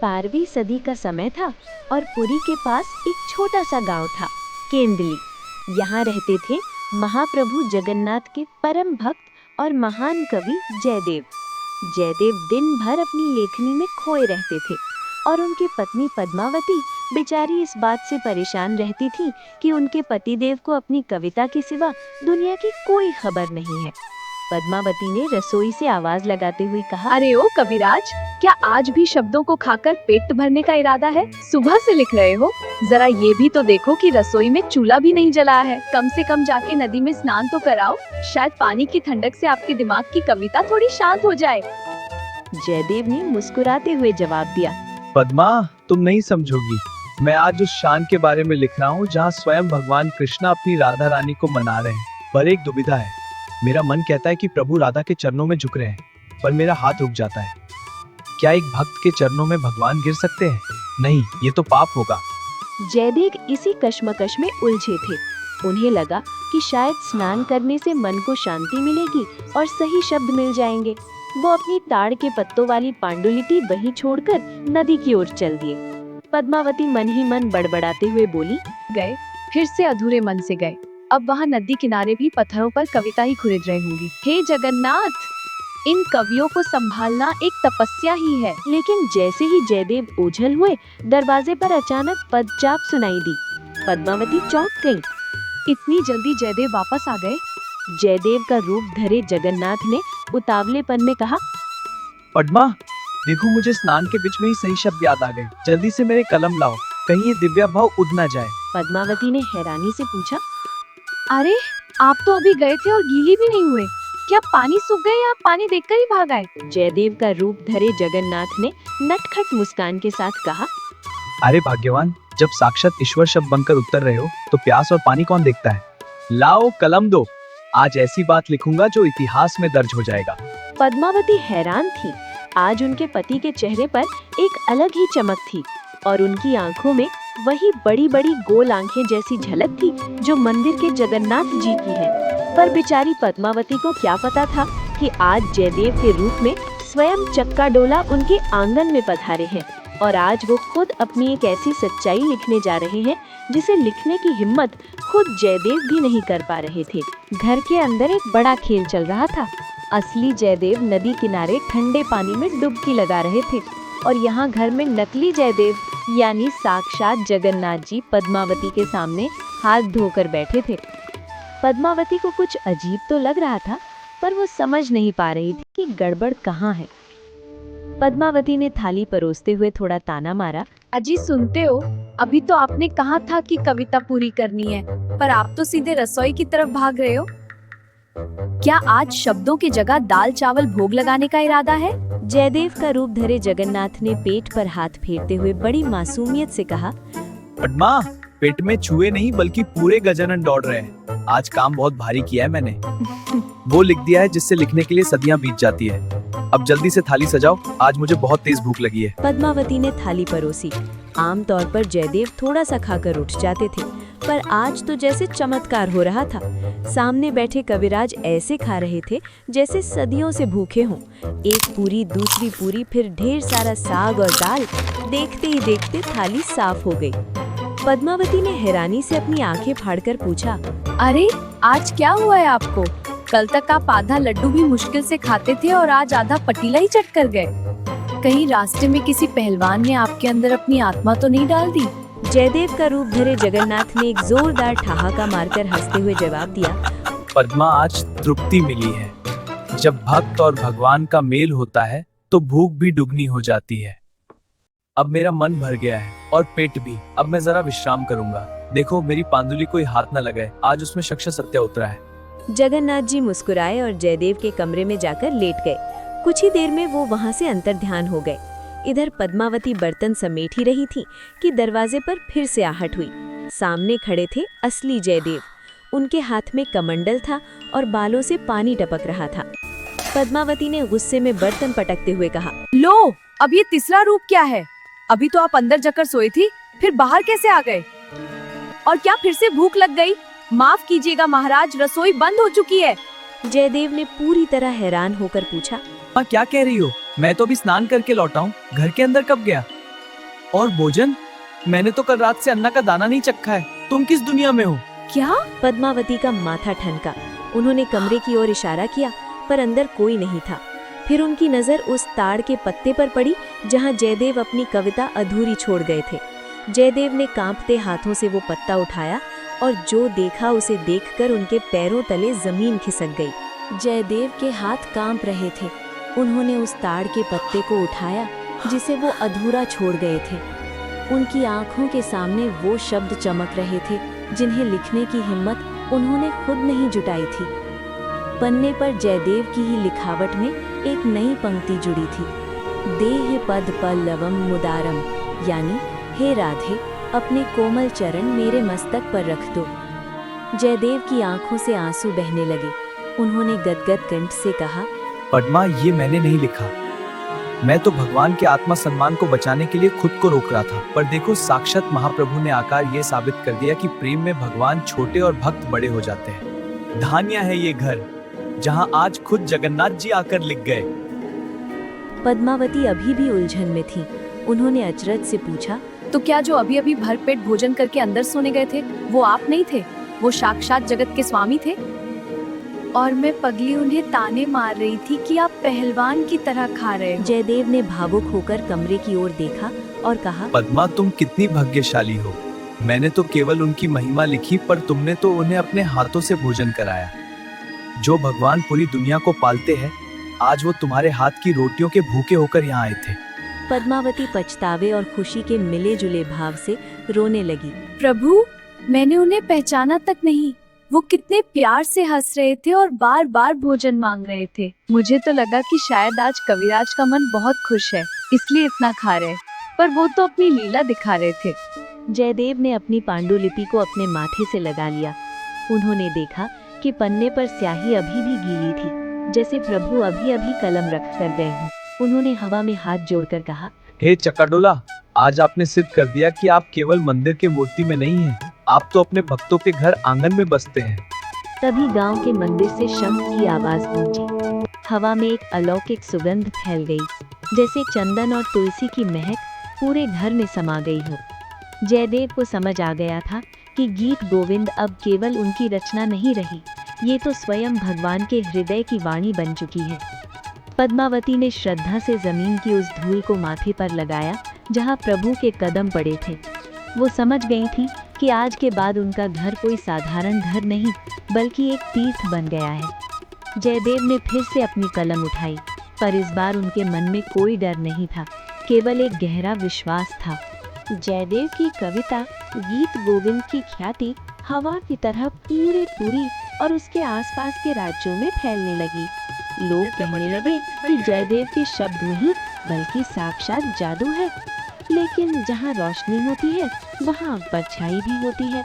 12वीं सदी का समय था और पुरी के पास एक छोटा सा गांव था, केंदली। यहाँ रहते थे महाप्रभु जगन्नाथ के परम भक्त और महान कवि जयदेव। जयदेव दिन भर अपनी लेखनी में खोए रहते थे और उनकी पत्नी पद्मावती बेचारी इस बात से परेशान रहती थी कि उनके पतिदेव को अपनी कविता के सिवा दुनिया की कोई खबर नहीं है। पद्मावती ने रसोई से आवाज लगाते हुए कहा, अरे ओ कविराज, क्या आज भी शब्दों को खाकर पेट भरने का इरादा है? सुबह से लिख रहे हो, जरा ये भी तो देखो कि रसोई में चूल्हा भी नहीं जला है। कम से कम जाके नदी में स्नान तो कराओ, शायद पानी की ठंडक से आपके दिमाग की कविता थोड़ी शांत हो जाए। जयदेव ने मुस्कुराते हुए जवाब दिया, पद्मा, तुम नहीं समझोगी। मैं आज उस शान के बारे में लिख रहा हूँ जहाँ स्वयं भगवान कृष्णा अपनी राधा रानी को मना रहे हैं। पर एक दुविधा है। मेरा मन कहता है कि प्रभु राधा के चरणों में झुक रहे हैं, पर मेरा हाथ रुक जाता है। क्या एक भक्त के चरणों में भगवान गिर सकते हैं? नहीं, ये तो पाप होगा। जयदेव इसी कश्मकश में उलझे थे। उन्हें लगा कि शायद स्नान करने से मन को शांति मिलेगी और सही शब्द मिल जाएंगे। वो अपनी ताड़ के पत्तों वाली पांडुलिपि वहीं छोड़कर नदी की ओर चल दिए। पद्मावती मन ही मन बड़बड़ाते हुए बोली, गए, फिर से अधूरे मन से गए। अब वहाँ नदी किनारे भी पत्थरों पर कविता ही खुरिद रही होंगी। हे जगन्नाथ, इन कवियों को संभालना एक तपस्या ही है। लेकिन जैसे ही जयदेव ओझल हुए, दरवाजे पर अचानक पदचाप सुनाई दी। पद्मावती चौंक गई। इतनी जल्दी जयदेव वापस आ गए? जयदेव का रूप धरे जगन्नाथ ने उतावलेपन में कहा, पद्मा, देखो मुझे स्नान के बीच में ही सही शब्द याद आ गए। जल्दी से मेरे कलम लाओ, कहीं ये दिव्या भाव उड़ ना जाए। पद्मावती ने हैरानी से पूछा, अरे आप तो अभी गए थे और गीली भी नहीं हुए, क्या पानी सूख गए या पानी देखकर ही भाग आए? जयदेव का रूप धरे जगन्नाथ ने नटखट मुस्कान के साथ कहा, अरे भाग्यवान, जब साक्षात ईश्वर शब्द बनकर उतर रहे हो तो प्यास और पानी कौन देखता है? लाओ कलम दो, आज ऐसी बात लिखूंगा जो इतिहास में दर्ज हो जाएगा। पद्मावती हैरान थी। आज उनके पति के चेहरे पर एक अलग ही चमक थी और उनकी आंखों में वही बड़ी बड़ी गोल आंखें जैसी झलक थी जो मंदिर के जगन्नाथ जी की है। पर बेचारी पद्मावती को क्या पता था कि आज जयदेव के रूप में स्वयं चक्का डोला उनके आंगन में पधारे हैं और आज वो खुद अपनी एक ऐसी सच्चाई लिखने जा रहे हैं जिसे लिखने की हिम्मत खुद जयदेव भी नहीं कर पा रहे थे। घर के अंदर एक बड़ा खेल चल रहा था। असली जयदेव नदी किनारे ठंडे पानी में डुबकी लगा रहे थे और यहाँ घर में नकली जयदेव यानी साक्षात जगन्नाथ जी पद्मावती के सामने हाथ धोकर बैठे थे। पद्मावती को कुछ अजीब तो लग रहा था, पर वो समझ नहीं पा रही थी कि गड़बड़ कहाँ है। पद्मावती ने थाली परोसते हुए थोड़ा ताना मारा, अजी सुनते हो, अभी तो आपने कहा था कि कविता पूरी करनी है, पर आप तो सीधे रसोई की तरफ भाग रहे हो। क्या आज शब्दों की जगह दाल चावल भोग लगाने का इरादा है? जयदेव का रूप धरे जगन्नाथ ने पेट पर हाथ फेरते हुए बड़ी मासूमियत से कहा, पद्मा, पेट में चूहे नहीं बल्कि पूरे गजानन दौड़ रहे हैं। आज काम बहुत भारी किया है मैंने। वो लिख दिया है जिससे लिखने के लिए सदियां बीत जाती है। अब जल्दी से थाली सजाओ, आज मुझे बहुत तेज भूख लगी है। पद्मावती ने थाली परोसी। आमतौर पर जयदेव थोड़ा सा खाकर उठ जाते थे, पर आज तो जैसे चमत्कार हो रहा था। सामने बैठे कविराज ऐसे खा रहे थे जैसे सदियों से भूखे हों। एक पूरी, दूसरी पूरी, फिर ढेर सारा साग और दाल। देखते ही देखते थाली साफ हो गई। पद्मावती ने हैरानी से अपनी आंखें फाड़कर पूछा, अरे आज क्या हुआ है आपको? कल तक आप आधा लड्डू भी मुश्किल से खाते थे और आज आधा पतीला ही चट कर गए। कहीं रास्ते में किसी पहलवान ने आपके अंदर अपनी आत्मा तो नहीं डाल दी? जयदेव का रूप धरे जगन्नाथ ने एक जोरदार ठहाका मारकर हंसते हुए जवाब दिया, पद्मा, आज तृप्ति मिली है। जब भक्त और भगवान का मेल होता है तो भूख भी दुगनी हो जाती है। अब मेरा मन भर गया है और पेट भी। अब मैं जरा विश्राम करूंगा। देखो मेरी पांडुली कोई हाथ न लगाए, आज उसमें शक्ष सत्य उतरा है। जगन्नाथ जी मुस्कुराए और जयदेव के कमरे में जाकर लेट गए। कुछ ही देर में वो वहां से अंतर्ध्यान हो गए। इधर पद्मावती बर्तन समेट ही रही थी कि दरवाजे पर फिर से आहट हुई। सामने खड़े थे असली जयदेव। उनके हाथ में कमंडल था और बालों से पानी टपक रहा था। पद्मावती ने गुस्से में बर्तन पटकते हुए कहा, लो, अब ये तीसरा रूप क्या है? अभी तो आप अंदर जाकर सोई थी, फिर बाहर कैसे आ गए? और क्या फिर से भूख लग गई? माफ कीजिएगा महाराज, रसोई बंद हो चुकी है। जयदेव ने पूरी तरह हैरान होकर पूछा, क्या कह रही हो? मैं तो अभी स्नान करके लौटा हूँ, घर के अंदर कब गया? और भोजन? मैंने तो कल रात से अन्ना का दाना नहीं चखा है। तुम किस दुनिया में हो? क्या? पद्मावती का माथा ठनका। उन्होंने कमरे की ओर इशारा किया, पर अंदर कोई नहीं था। फिर उनकी नजर उस ताड़ के पत्ते पर पड़ी जहां जयदेव अपनी कविता अधूरी छोड़ गए थे। जयदेव ने कांपते हाथों से वो पत्ता उठाया और जो देखा उसे देखकर उनके पैरों तले जमीन खिसक गई। जयदेव के हाथ कांप रहे थे। उन्होंने उस ताड़ के पत्ते को उठाया जिसे वो अधूरा छोड़ गए थे। उनकी आंखों के सामने वो शब्द चमक रहे थे जिन्हें लिखने की हिम्मत उन्होंने खुद नहीं जुटाई थी। पन्ने पर जयदेव की ही लिखावट में एक नई पंक्ति जुड़ी थी, देह पद पल्लवम मुदारम, यानी हे राधे, अपने कोमल चरण मेरे मस्तक पर रख दो। जयदेव की आंखों से आंसू बहने लगे। उन्होंने गदगद कंठ से कहा, पद्मा, ये मैंने नहीं लिखा। मैं तो भगवान के आत्मा सम्मान को बचाने के लिए खुद को रोक रहा था, पर देखो साक्षात महाप्रभु ने आकर ये साबित कर दिया कि प्रेम में भगवान छोटे और भक्त बड़े हो जाते हैं। धान्या है ये घर जहां आज खुद जगन्नाथ जी आकर लिख गए। पद्मावती अभी भी उलझन में थी। उन्होंने अचरज से पूछा, तो क्या जो अभी अभी भरपेट भोजन करके अंदर सोने गए थे वो आप नहीं थे? वो साक्षात जगत के स्वामी थे? और मैं पगली उन्हें ताने मार रही थी कि आप पहलवान की तरह खा रहे हो। जयदेव ने भावुक होकर कमरे की ओर देखा और कहा, पद्मा, तुम कितनी भाग्यशाली हो। मैंने तो केवल उनकी महिमा लिखी, पर तुमने तो उन्हें अपने हाथों से भोजन कराया। जो भगवान पूरी दुनिया को पालते हैं, आज वो तुम्हारे हाथ की रोटियों के भूखे होकर यहाँ आए थे। पद्मावती पछतावे और खुशी के मिले जुले भाव से रोने लगी। प्रभु, मैंने उन्हें पहचाना तक नहीं। वो कितने प्यार से हंस रहे थे और बार बार भोजन मांग रहे थे। मुझे तो लगा कि शायद आज कविराज का मन बहुत खुश है, इसलिए इतना खा रहे, पर वो तो अपनी लीला दिखा रहे थे। जयदेव ने अपनी पांडुलिपि को अपने माथे से लगा लिया। उन्होंने देखा कि पन्ने पर स्याही अभी भी गीली थी, जैसे प्रभु अभी अभी कलम रख कर गए हों। उन्होंने हवा में हाथ जोड़कर कहा, हे चकाडोला, आज आपने सिद्ध कर दिया कि आप केवल मंदिर के मूर्ति में नहीं हैं, आप तो अपने भक्तों के घर आंगन में बसते हैं। तभी गांव के मंदिर से शंख की आवाज गूंजी। हवा में एक अलौकिक सुगंध फैल गई, जैसे चंदन और तुलसी की महक पूरे घर में समा गई हो। जयदेव को समझ आ गया था कि गीत गोविंद अब केवल उनकी रचना नहीं रही, ये तो स्वयं भगवान के हृदय की वाणी बन चुकी है। पद्मावती ने श्रद्धा से जमीन की उस धूल को माथे पर लगाया जहां प्रभु के कदम पड़े थे। वो समझ गई थी कि आज के बाद उनका घर कोई साधारण घर नहीं, बल्कि एक तीर्थ बन गया है। जयदेव ने फिर से अपनी कलम उठाई, पर इस बार उनके मन में कोई डर नहीं था, केवल एक गहरा विश्वास था। जयदेव की कविता गीत गोविंद की ख्याति हवा की तरह पूरी और उसके आसपास के राज्यों में फैलने लगी। लोग कहने लगे कि जयदेव के शब्द नहीं बल्कि साक्षात जादू है। लेकिन जहाँ रोशनी होती है वहाँ परछाई भी होती है।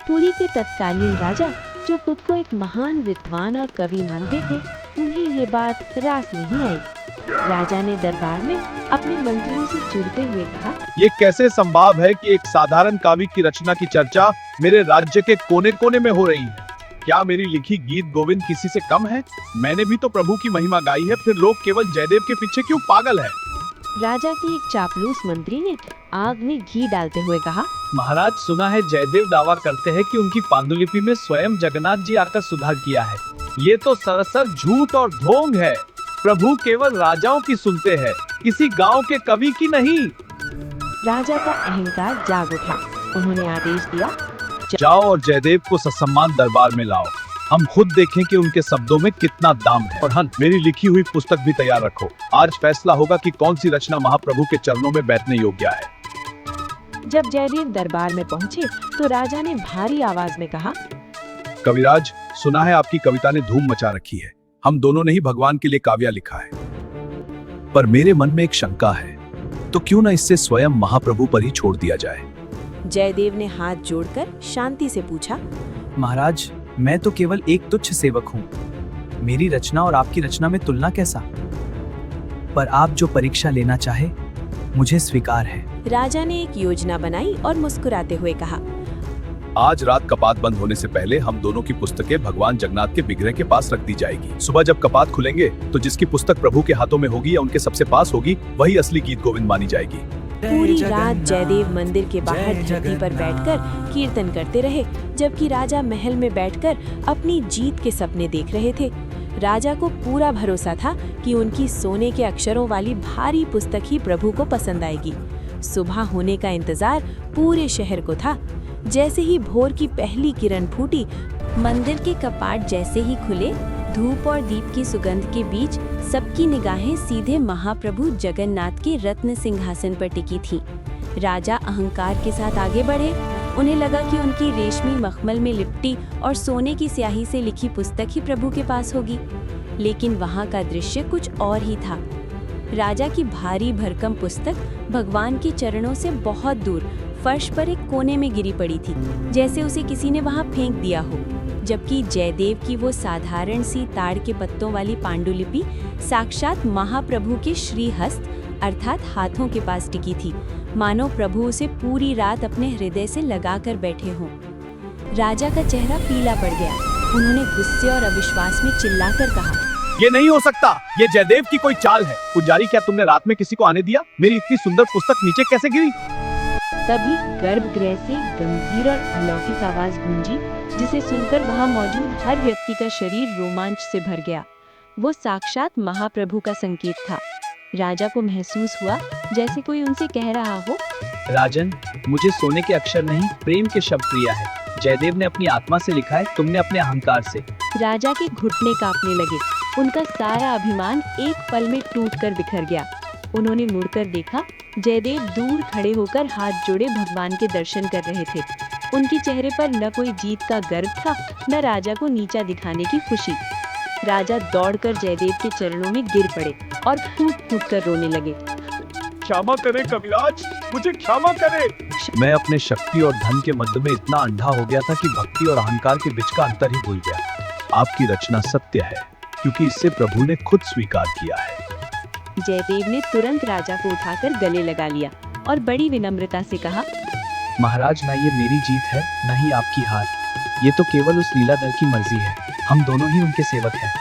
पुरी के तत्कालीन राजा, जो खुद को एक महान विद्वान और कवि मानते थे, उन्हें ये बात रास नहीं आई। राजा ने दरबार में अपने मंत्रियों से चिढ़ते हुए कहा, ये कैसे संभव है कि एक साधारण काव्य की रचना की चर्चा मेरे राज्य के कोने कोने में हो रही है? क्या मेरी लिखी गीत गोविंद किसी से कम है? मैंने भी तो प्रभु की महिमा गाई है, फिर लोग केवल जयदेव के पीछे क्यों पागल है? राजा के एक चापलूस मंत्री ने आग में घी डालते हुए कहा, महाराज, सुना है जयदेव दावा करते हैं कि उनकी पांडुलिपि में स्वयं जगन्नाथ जी आकर सुधार किया है। ये तो सरासर झूठ और ढोंग है। प्रभु केवल राजाओं की सुनते हैं, किसी गांव के कवि की नहीं। राजा का अहंकार जाग उठा। उन्होंने आदेश दिया, जाओ और जयदेव को ससम्मान दरबार में लाओ। हम खुद देखें कि उनके शब्दों में कितना दाम है। और हाँ, मेरी लिखी हुई पुस्तक भी तैयार रखो। आज फैसला होगा कि कौन सी रचना महाप्रभु के चरणों में बैठने योग्य है। जब जयदेव दरबार में पहुंचे तो राजा ने भारी आवाज में कहा, कविराज, सुना है आपकी कविता ने धूम मचा रखी है। हम दोनों ने ही भगवान के लिए काव्य लिखा है, पर मेरे मन में एक शंका है, तो क्यों न इससे स्वयं महाप्रभु पर ही छोड़ दिया जाए। जयदेव ने हाथ जोड़कर शांति से पूछा, महाराज, मैं तो केवल एक तुच्छ सेवक हूँ। मेरी रचना और आपकी रचना में तुलना कैसा? पर आप जो परीक्षा लेना चाहे, मुझे स्वीकार है। राजा ने एक योजना बनाई और मुस्कुराते हुए कहा, आज रात कपाट बंद होने से पहले हम दोनों की पुस्तकें भगवान जगन्नाथ के विग्रह के पास रख दी जाएगी। सुबह जब कपाट खुलेंगे तो जिसकी पुस्तक प्रभु के हाथों में होगी या उनके सबसे पास होगी, वही असली गीत गोविंद मानी जाएगी। पूरी रात जयदेव मंदिर के बाहर धरती पर बैठकर कीर्तन करते रहे, जबकि राजा महल में बैठकर अपनी जीत के सपने देख रहे थे। राजा को पूरा भरोसा था कि उनकी सोने के अक्षरों वाली भारी पुस्तक ही प्रभु को पसंद आएगी। सुबह होने का इंतजार पूरे शहर को था। जैसे ही भोर की पहली किरण फूटी, मंदिर के कपाट जैसे ही खुले, धूप और दीप की सुगंध के बीच सबकी निगाहें सीधे महाप्रभु जगन्नाथ के रत्न सिंहासन पर टिकी थी। राजा अहंकार के साथ आगे बढ़े। उन्हें लगा कि उनकी रेशमी मखमल में लिपटी और सोने की स्याही से लिखी पुस्तक ही प्रभु के पास होगी, लेकिन वहाँ का दृश्य कुछ और ही था। राजा की भारी भरकम पुस्तक भगवान के चरणों से बहुत दूर फर्श पर एक कोने में गिरी पड़ी थी, जैसे उसे किसी ने वहां फेंक दिया हो। जबकि जयदेव की वो साधारण सी ताड़ के पत्तों वाली पांडुलिपि साक्षात महाप्रभु के श्रीहस्त अर्थात हाथों के पास टिकी थी, मानो प्रभु उसे पूरी रात अपने हृदय से लगाकर बैठे हों। राजा का चेहरा पीला पड़ गया। उन्होंने गुस्से और अविश्वास में चिल्लाकर कहा, ये नहीं हो सकता, ये जयदेव की कोई चाल है। पुजारी, क्या तुमने रात में किसी को आने दिया? मेरी इतनी सुंदर पुस्तक नीचे कैसे गिरी? तभी गर्भगृह से गंभीर और अलौकिक आवाज गूंजी, जिसे सुनकर वहां मौजूद हर व्यक्ति का शरीर रोमांच से भर गया। वो साक्षात महाप्रभु का संकेत था। राजा को महसूस हुआ जैसे कोई उनसे कह रहा हो, राजन, मुझे सोने के अक्षर नहीं, प्रेम के शब्द प्रिय है। जयदेव ने अपनी आत्मा से लिखा है, तुमने अपने अहंकार से। राजा के घुटने कांपने लगे। उनका सारा अभिमान एक पल में टूटकर बिखर गया। उन्होंने मुड़कर देखा, जयदेव दूर खड़े होकर हाथ जोड़े भगवान के दर्शन कर रहे थे। उनके चेहरे पर न कोई जीत का गर्व था, न राजा को नीचा दिखाने की खुशी। राजा दौड़कर जयदेव के चरणों में गिर पड़े और फूट फूट कर रोने लगे। क्षमा करे कविराज, मुझे क्षमा करे। मैं अपने शक्ति और धन के मध्य में इतना अंधा हो गया था कि भक्ति और अहंकार के बीच का अंतर ही भूल गया। आपकी रचना सत्य है, क्योंकि इससे प्रभु ने खुद स्वीकार किया है। जयदेव ने तुरंत राजा को उठाकर गले लगा लिया और बड़ी विनम्रता से कहा, महाराज, ना ये मेरी जीत है, ना ही आपकी हार। ये तो केवल उस लीलाधर की मर्जी है। हम दोनों ही उनके सेवक हैं।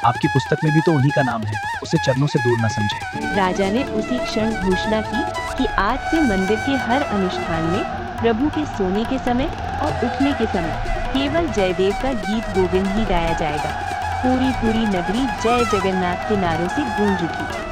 आपकी पुस्तक में भी तो उन्हीं का नाम है। उसे चरणों से दूर न समझे। राजा ने उसी क्षण घोषणा की कि आज से मंदिर के हर अनुष्ठान में प्रभु के सोने के समय और उठने के समय केवल जयदेव का गीत गोविंद ही गाया जाएगा। पूरी नगरी जय जगन्नाथ के नारों से गूंज उठी।